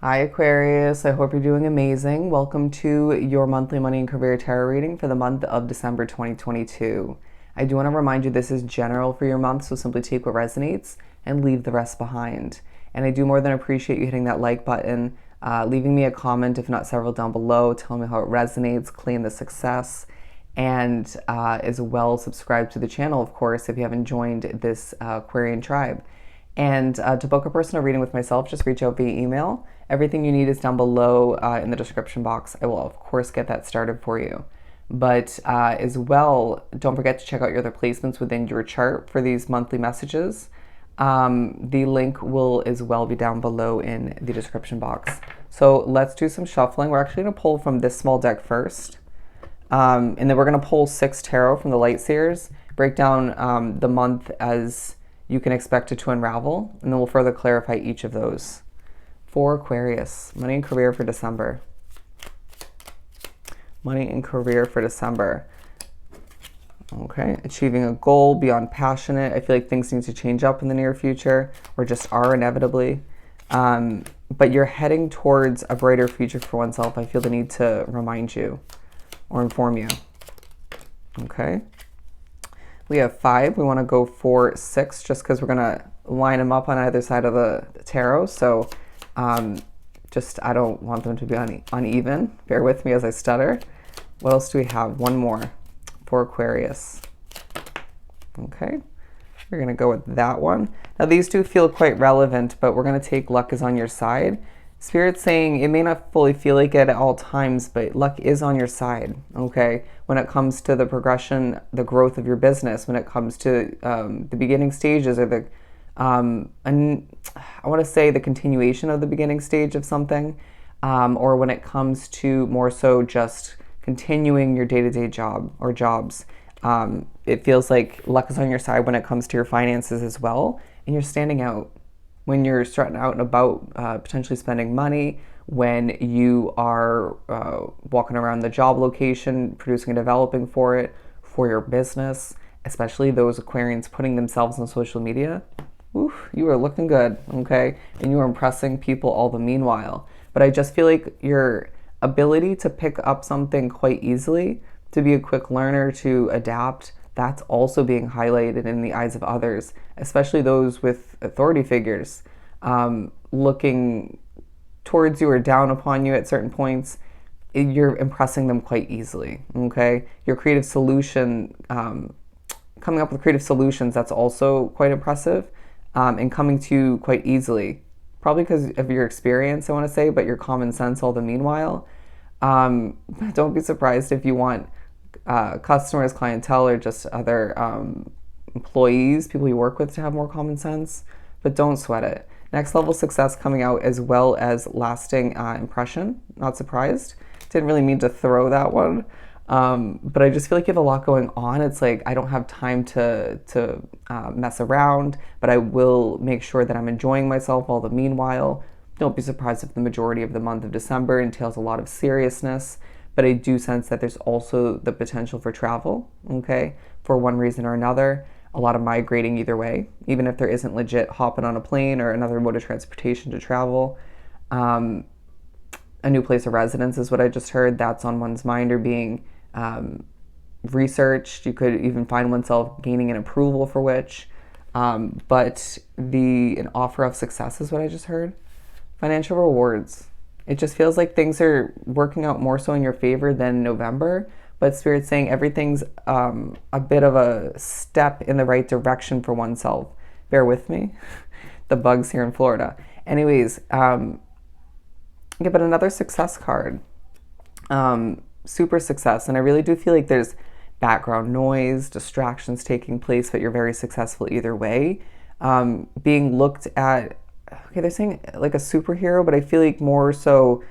Hi Aquarius, I hope you're doing amazing. Welcome to your monthly money and career tarot reading for the month of December 2022. I do want to remind you this is general for your month, so simply take what resonates and leave the rest behind. And I do more than appreciate you hitting that like button, leaving me a comment, if not several, down below, telling me how it resonates, claim the success, and as well subscribe to the channel, of course, if you haven't joined this Aquarian tribe. And to book a personal reading with myself, just reach out via email. Everything you need is down below in the description box. I will, of course, get that started for you. But as well, don't forget to check out your other placements within your chart for these monthly messages. The link will as well be down below in the description box. So let's do some shuffling. We're actually going to pull from this small deck first. And then we're going to pull 6 tarot from the Light Seers, break down the month as you can expect it to unravel, and then we'll further clarify each of those. For Aquarius, money and career for December. Money and career for December. Okay, achieving a goal, beyond passionate. I feel like things need to change up in the near future, or just are inevitably. But you're heading towards a brighter future for oneself. I feel the need to remind you or inform you. Okay. We have 5. We want to go for 6 just because we're going to line them up on either side of the tarot. So I don't want them to be uneven. Bear with me as I stutter. What else do we have? One more for Aquarius. Okay. We're going to go with that one. Now these two feel quite relevant, but we're going to take luck is on your side. Spirit's saying it may not fully feel like it at all times, but luck is on your side, okay? When it comes to the progression, the growth of your business, when it comes to the beginning stages or the, I want to say the continuation of the beginning stage of something, or when it comes to more so just continuing your day-to-day job or jobs. It feels like luck is on your side when it comes to your finances as well, and you're standing out. When you're starting out and about potentially spending money, when you are walking around the job location, producing and developing for it, for your business, especially those Aquarians putting themselves on social media, oof, you are looking good, okay? And you are impressing people all the meanwhile. But I just feel like your ability to pick up something quite easily, to be a quick learner, to adapt, that's also being highlighted in the eyes of others, especially those with authority figures looking towards you or down upon you at certain points. You're impressing them quite easily, okay? Your creative solution, coming up with creative solutions, that's also quite impressive, and coming to you quite easily. Probably because of your experience, I want to say, but your common sense all the meanwhile. Don't be surprised if you want customers, clientele, or just other employees, people you work with, to have more common sense, but don't sweat it. Next level success coming out, as well as lasting impression. Not surprised. Didn't really mean to throw that one, but I just feel like you have a lot going on. It's like I don't have time to mess around, but I will make sure that I'm enjoying myself all the meanwhile. Don't be surprised if the majority of the month of December entails a lot of seriousness, but I do sense that there's also the potential for travel, okay, for one reason or another. A lot of migrating either way, even if there isn't legit hopping on a plane or another mode of transportation to travel. A new place of residence is what I just heard. That's on one's mind or being researched. You could even find oneself gaining an approval for which. But an offer of success is what I just heard. Financial rewards. It just feels like things are working out more so in your favor than November, but Spirit's saying everything's a bit of a step in the right direction for oneself. Bear with me. The bugs here in Florida. Anyways, yeah, but another success card. Super success. And I really do feel like there's background noise, distractions taking place, but you're very successful either way. Being looked at, okay, they're saying like a superhero, but I feel like more so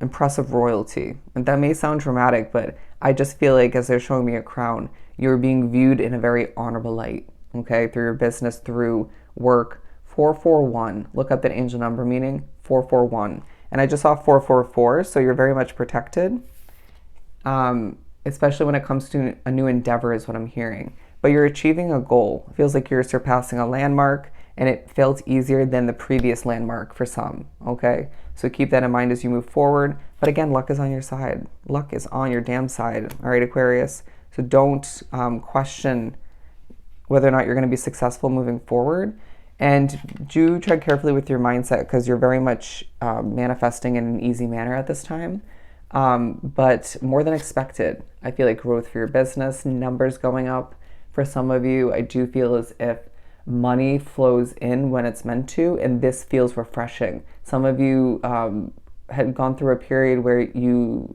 impressive royalty. And that may sound dramatic, but I just feel like as they're showing me a crown, you're being viewed in a very honorable light, okay, through your business, through work. 441, look up that angel number meaning, 441. And I just saw 444, so you're very much protected, especially when it comes to a new endeavor is what I'm hearing. But you're achieving a goal. It feels like you're surpassing a landmark, and it felt easier than the previous landmark for some, okay? So keep that in mind as you move forward. But again, luck is on your side. Luck is on your damn side, all right, Aquarius? So don't question whether or not you're going to be successful moving forward. And do tread carefully with your mindset, because you're very much manifesting in an easy manner at this time. But more than expected, I feel like growth for your business, numbers going up. For some of you, I do feel as if money flows in when it's meant to, and this feels refreshing. Some of you had gone through a period where you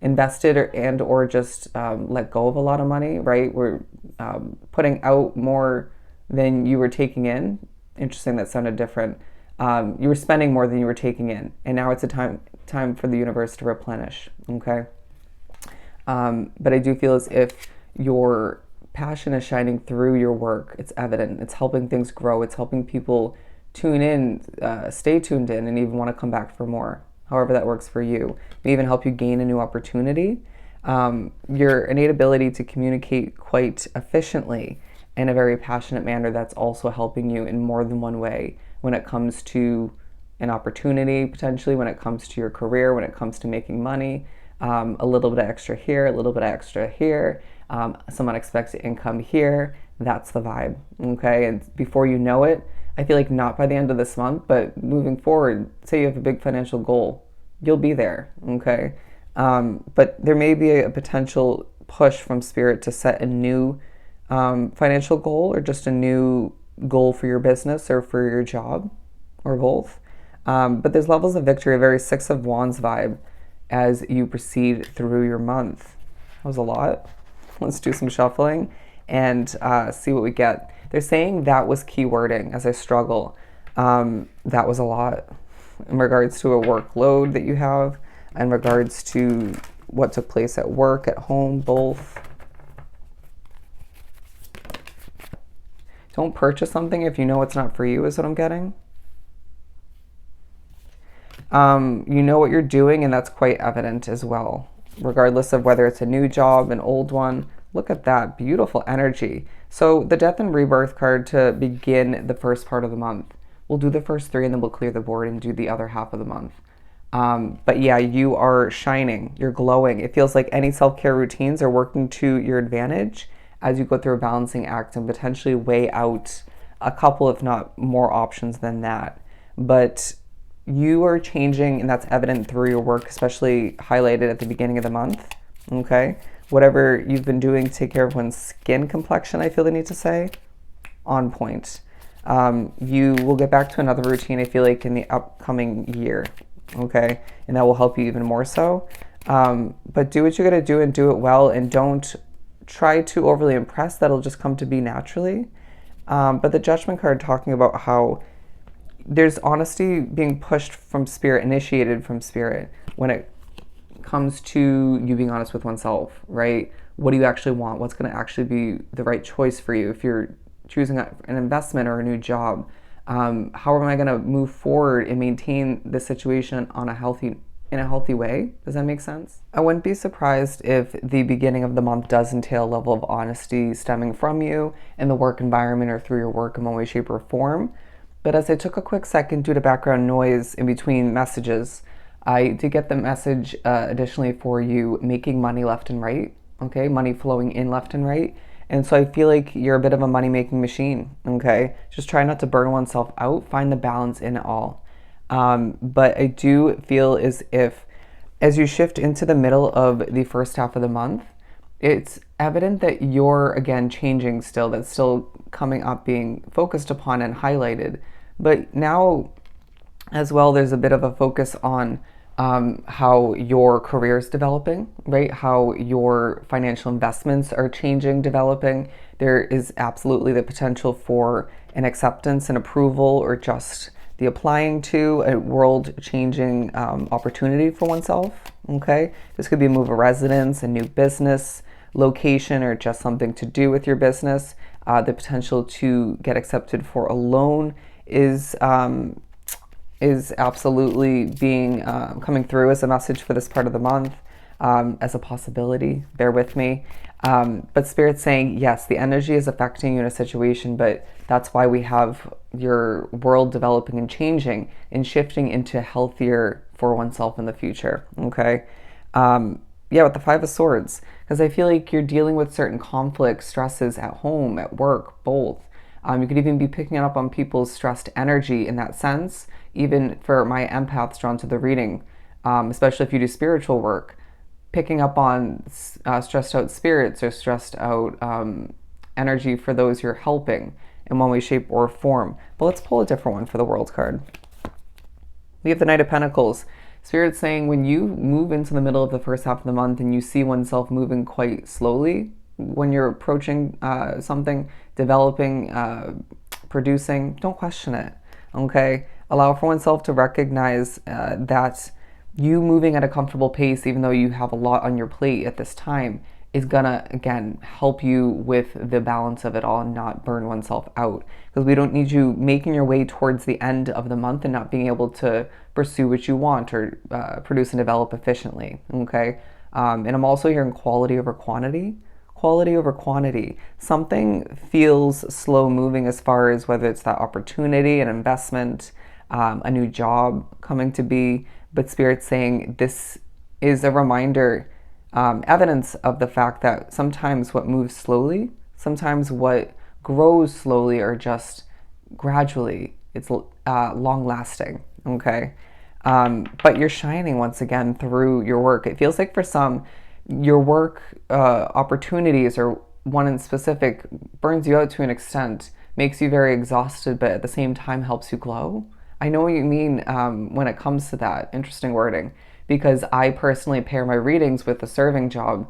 invested or just let go of a lot of money, right? We're putting out more than you were taking in. Interesting, that sounded different. You were spending more than you were taking in, and now it's a time for the universe to replenish, okay? But I do feel as if your passion is shining through your work. It's evident. It's helping things grow. It's helping people tune in, stay tuned in, and even want to come back for more. However that works for you. It may even help you gain a new opportunity. Your innate ability to communicate quite efficiently in a very passionate manner, that's also helping you in more than one way when it comes to an opportunity, potentially, when it comes to your career, when it comes to making money. A little bit of extra here, a little bit of extra here, some unexpected income here. That's the vibe, okay? And before you know it, I feel like not by the end of this month, but moving forward, say you have a big financial goal, you'll be there, okay? But there may be a potential push from Spirit to set a new financial goal, or just a new goal for your business or for your job, or both. But there's levels of victory, a very Six of Wands vibe as you proceed through your month. That was a lot. Let's do some shuffling and see what we get. They're saying that was keywording as I struggle. That was a lot in regards to a workload that you have, in regards to what took place at work, at home, both. Don't purchase something if you know it's not for you, is what I'm getting. You know what you're doing, and that's quite evident as well, regardless of whether it's a new job, an old one. Look at that beautiful energy. So the Death and Rebirth card to begin the first part of the month. We'll do the first three and then we'll clear the board and do the other half of the month. But yeah, you are shining, you're glowing. It feels like any self-care routines are working to your advantage as you go through a balancing act and potentially weigh out a couple, if not more options than that. But you are changing, and that's evident through your work, especially highlighted at the beginning of the month, okay? Whatever you've been doing to take care of one's skin complexion, I feel the need to say, on point. You will get back to another routine, I feel like, in the upcoming year, okay? And that will help you even more so. But do what you gotta do and do it well, and don't try to overly impress. That'll just come to be naturally. But the Judgment card talking about how there's honesty being pushed from Spirit, initiated from Spirit, when it comes to you being honest with oneself, right? What do you actually want? What's going to actually be the right choice for you? If you're choosing an investment or a new job, how am I going to move forward and maintain the situation in a healthy way? Does that make sense? I wouldn't be surprised if the beginning of the month does entail a level of honesty stemming from you in the work environment or through your work in one way, shape, or form. But as I took a quick second due to background noise in between messages, I did get the message additionally for you making money left and right, okay? Money flowing in left and right. And so I feel like you're a bit of a money-making machine, okay? Just try not to burn oneself out. Find the balance in it all. But I do feel as if as you shift into the middle of the first half of the month, it's evident that you're, again, changing still. That's still coming up, being focused upon and highlighted. But now as well, there's a bit of a focus on how your career is developing, right? How your financial investments are changing, developing. There is absolutely the potential for an acceptance and approval, or just the applying to a world-changing opportunity for oneself, okay? This could be a move of residence, a new business location, or just something to do with your business. The potential to get accepted for a loan is absolutely being coming through as a message for this part of the month. as a possibility. Bear with me. But Spirit's saying, yes, the energy is affecting you in a situation, but that's why we have your world developing and changing and shifting into healthier for oneself in the future. Okay. Yeah, with the Five of Swords, because I feel like you're dealing with certain conflicts, stresses at home, at work, both. You could even be picking up on people's stressed energy in that sense, even for my empaths drawn to the reading, especially if you do spiritual work, picking up on stressed out spirits or stressed out energy for those you're helping in one way, shape, or form. But let's pull a different one for the World card. We have the Knight of Pentacles. Spirit's saying when you move into the middle of the first half of the month and you see oneself moving quite slowly, when you're approaching something, developing, producing, don't question it, okay? Allow for oneself to recognize that you moving at a comfortable pace, even though you have a lot on your plate at this time, is gonna, again, help you with the balance of it all and not burn oneself out. Because we don't need you making your way towards the end of the month and not being able to pursue what you want or produce and develop efficiently, okay? And I'm also hearing quality over quantity. Quality over quantity. Something feels slow moving as far as whether it's that opportunity, an investment, a new job coming to be, but Spirit's saying this is a reminder, evidence of the fact that sometimes what moves slowly, sometimes what grows slowly or just gradually, it's long lasting, okay? But you're shining once again through your work. It feels like for some, your work opportunities or one in specific burns you out to an extent, makes you very exhausted, but at the same time helps you glow. I know what you mean when it comes to that. Interesting wording, because I personally pair my readings with a serving job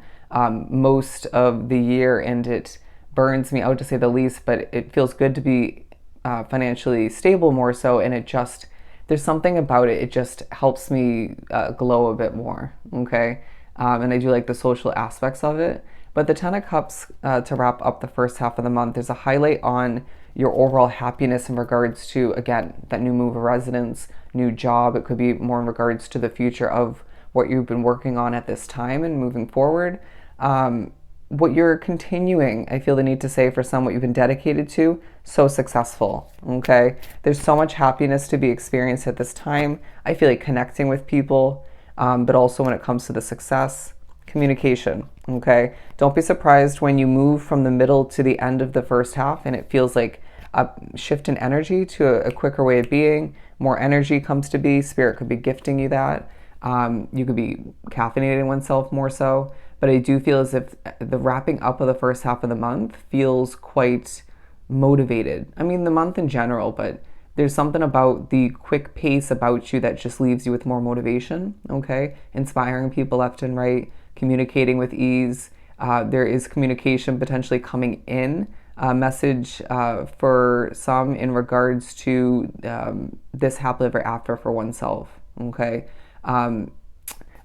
most of the year, and it burns me out to say the least, but it feels good to be financially stable more so, and it just, there's something about it, it just helps me glow a bit more, okay? And I do like the social aspects of it. But the Ten of Cups, to wrap up the first half of the month, there's a highlight on your overall happiness in regards to, again, that new move of residence, new job. It could be more in regards to the future of what you've been working on at this time and moving forward. What you're continuing, I feel the need to say for some, what you've been dedicated to, so successful, okay? There's so much happiness to be experienced at this time. I feel like connecting with people, but also when it comes to the success, communication, okay? Don't be surprised when you move from the middle to the end of the first half and it feels like a shift in energy to a quicker way of being, more energy comes to be, Spirit could be gifting you that. You could be caffeinating oneself more so, but I do feel as if the wrapping up of the first half of the month feels quite motivated. I mean, the month in general, but there's something about the quick pace about you that just leaves you with more motivation, okay? Inspiring people left and right, communicating with ease. There is communication potentially coming in, a message for some in regards to this happily ever after for oneself, okay? I'm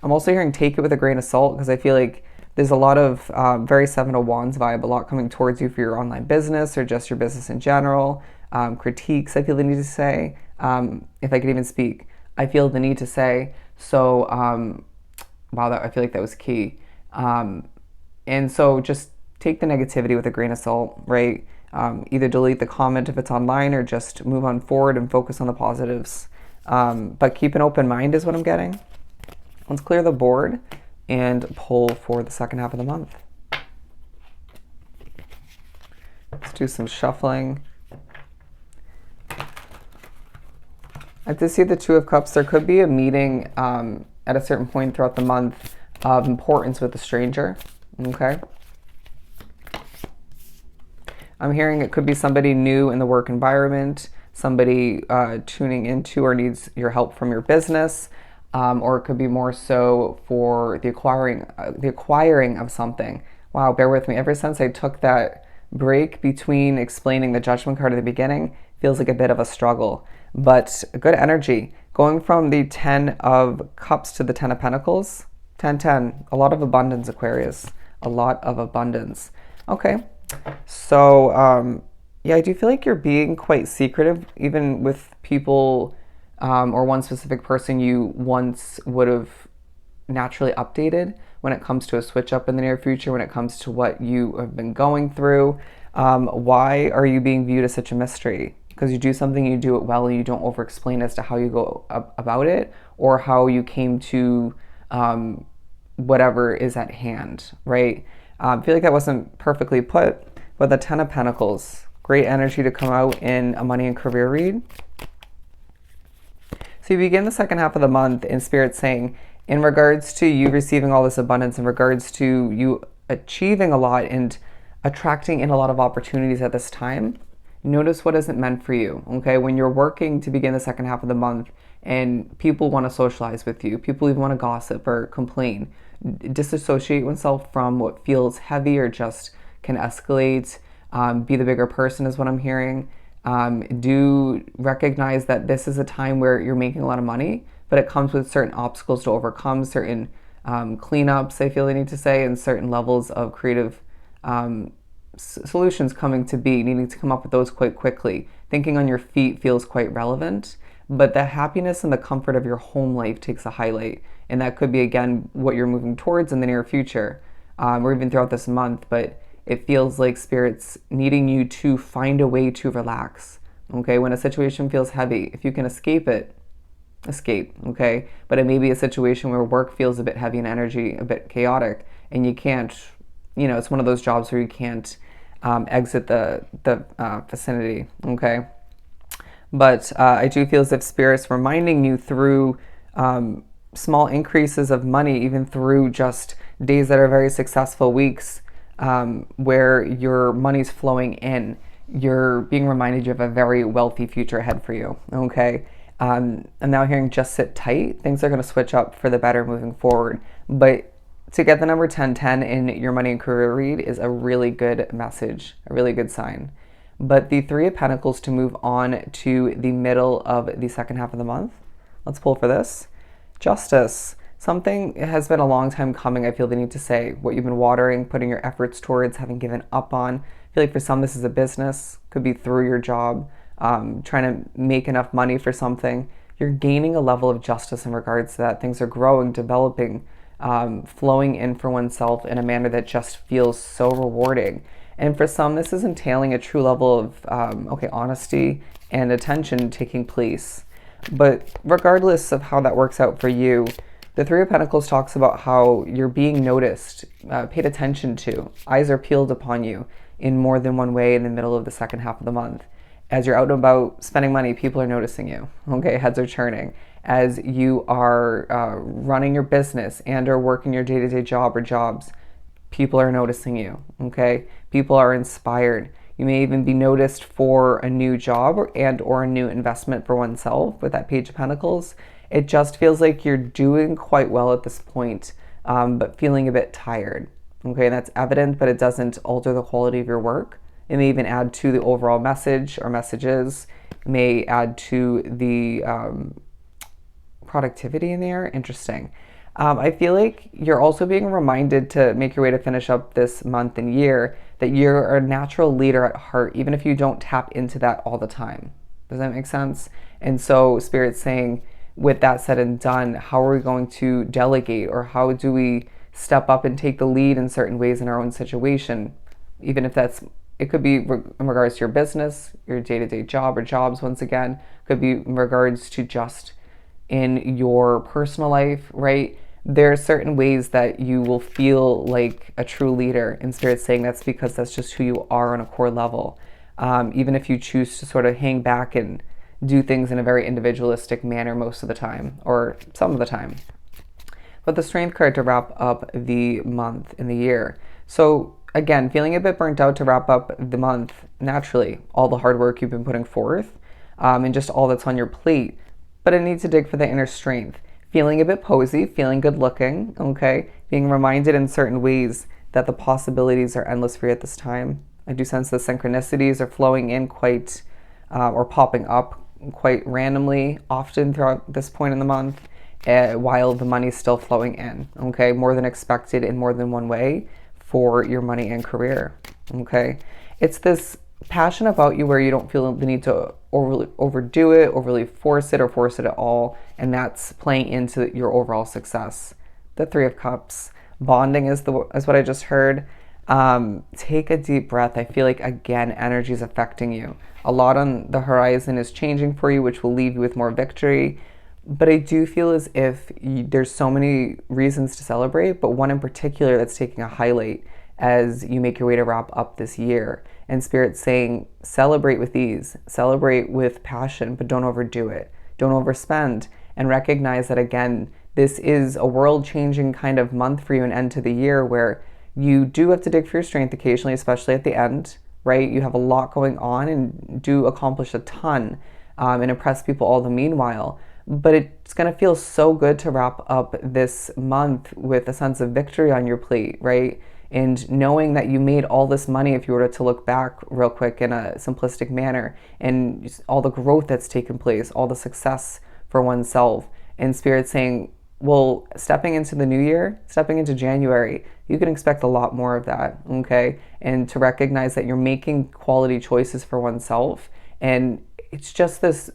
also hearing take it with a grain of salt, because I feel like there's a lot of very Seven of Wands vibe, a lot coming towards you for your online business or just your business in general. Critiques, I feel the need to say, if I could even speak, I feel the need to say. So, wow, I feel like that was key. And so just take the negativity with a grain of salt, right? Either delete the comment if it's online or just move on forward and focus on the positives. But keep an open mind is what I'm getting. Let's clear the board and pull for the second half of the month. Let's do some shuffling. I have to see the Two of Cups. There could be a meeting at a certain point throughout the month of importance with a stranger, okay? I'm hearing it could be somebody new in the work environment, somebody tuning into or needs your help from your business, or it could be more so for the acquiring of something. Wow, bear with me. Ever since I took that break between explaining the Judgment card at the beginning, feels like a bit of a struggle. But good energy. Going from the 10 of Cups to the 10 of Pentacles, 10-10, a lot of abundance, Aquarius. A lot of abundance. Okay, so yeah, I do feel like you're being quite secretive, even with people or one specific person you once would have naturally updated when it comes to a switch up in the near future, when it comes to what you have been going through. Why are you being viewed as such a mystery? Because you do something, you do it well, and you don't over explain as to how you go about it or how you came to whatever is at hand, right? I feel like that wasn't perfectly put, but the Ten of Pentacles, great energy to come out in a money and career read. So you begin the second half of the month in Spirit saying, in regards to you receiving all this abundance, in regards to you achieving a lot and attracting in a lot of opportunities at this time, notice what isn't meant for you, okay? When you're working to begin the second half of the month and people want to socialize with you, people even want to gossip or complain, disassociate oneself from what feels heavy or just can escalate. Be the bigger person is what I'm hearing. Do recognize that this is a time where you're making a lot of money, but it comes with certain obstacles to overcome, certain cleanups, I feel I need to say, and certain levels of creative solutions coming to be, needing to come up with those quite quickly. Thinking on your feet feels quite relevant, but the happiness and the comfort of your home life takes a highlight. And that could be, again, what you're moving towards in the near future, or even throughout this month. But it feels like Spirit's needing you to find a way to relax, okay? When a situation feels heavy, if you can escape it, escape, okay? But it may be a situation where work feels a bit heavy and energy a bit chaotic, and you can't, it's one of those jobs where you can't exit the vicinity, okay? But I do feel as if Spirit's reminding you through small increases of money, even through just days that are very successful, weeks, where your money's flowing in, you're being reminded you have a very wealthy future ahead for you, okay? I'm now hearing just sit tight. Things are going to switch up for the better moving forward. But to get the number 1010 in your money and career read is a really good message, a really good sign. But the Three of Pentacles to move on to the middle of the second half of the month. Let's pull for this. Justice. Something has been a long time coming, I feel the need to say. What you've been watering, putting your efforts towards, having given up on. I feel like for some this is a business, could be through your job, trying to make enough money for something. You're gaining a level of justice in regards to that. Things are growing, developing, flowing in for oneself in a manner that just feels so rewarding. And for some, this is entailing a true level of honesty and attention taking place. But regardless of how that works out for you, the Three of Pentacles talks about how you're being noticed, paid attention to. Eyes are peeled upon you in more than one way in the middle of the second half of the month. As you're out and about spending money, people are noticing you, okay? Heads are turning. As you are running your business and or working your day-to-day job or jobs, people are noticing you, okay? People are inspired. You may even be noticed for a new job or a new investment for oneself with that Page of Pentacles. It just feels like you're doing quite well at this point, but feeling a bit tired, okay? That's evident, but it doesn't alter the quality of your work. It may even add to the overall message or messages. It may add to the productivity in there. Interesting. I feel like you're also being reminded to make your way to finish up this month and year that you're a natural leader at heart, even if you don't tap into that all the time. Does that make sense? And so Spirit's saying, with that said and done, how are we going to delegate, or how do we step up and take the lead in certain ways in our own situation? Even if it could be in regards to your business, your day-to-day job or jobs, once again, could be in regards to just in your personal life, right? There are certain ways that you will feel like a true leader, and Spirit's saying that's because that's just who you are on a core level. Even if you choose to sort of hang back and do things in a very individualistic manner most of the time, or some of the time. But the Strength card to wrap up the month and the year. So again, feeling a bit burnt out to wrap up the month, naturally, all the hard work you've been putting forth, and just all that's on your plate. But I need to dig for the inner strength. Feeling a bit posy, feeling good looking, okay? Being reminded in certain ways that the possibilities are endless for you at this time. I do sense the synchronicities are flowing in quite, or popping up quite randomly, often throughout this point in the month, while the money's still flowing in, okay? More than expected in more than one way for your money and career, okay? It's this passion about you where you don't feel the need to overdo it, overly force it, or force it at all, and that's playing into your overall success. The Three of Cups. Bonding is what I just heard. Take a deep breath. I feel like, again, energy is affecting you. A lot on the horizon is changing for you, which will leave you with more victory. But I do feel as if there's so many reasons to celebrate, but one in particular that's taking a highlight as you make your way to wrap up this year. And Spirit's saying, celebrate with ease, celebrate with passion, but don't overdo it. Don't overspend, and recognize that, again, this is a world-changing kind of month for you, an end to the year where you do have to dig for your strength occasionally, especially at the end, right? You have a lot going on and do accomplish a ton and impress people all the meanwhile. But it's going to feel so good to wrap up this month with a sense of victory on your plate, right? And knowing that you made all this money, if you were to look back real quick in a simplistic manner, and all the growth that's taken place, all the success for oneself, and Spirit saying, well, stepping into the new year, stepping into January, you can expect a lot more of that, okay? And to recognize that you're making quality choices for oneself, and it's just this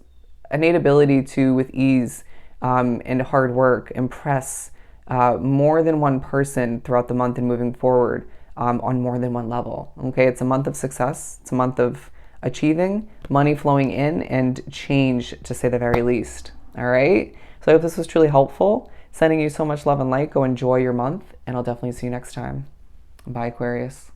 innate ability to, with ease and hard work, impress more than one person throughout the month and moving forward on more than one level. Okay, it's a month of success. It's a month of achieving, money flowing in, and change, to say the very least. All right. So I hope this was truly helpful. Sending you so much love and light. Go enjoy your month, and I'll definitely see you next time. Bye, Aquarius.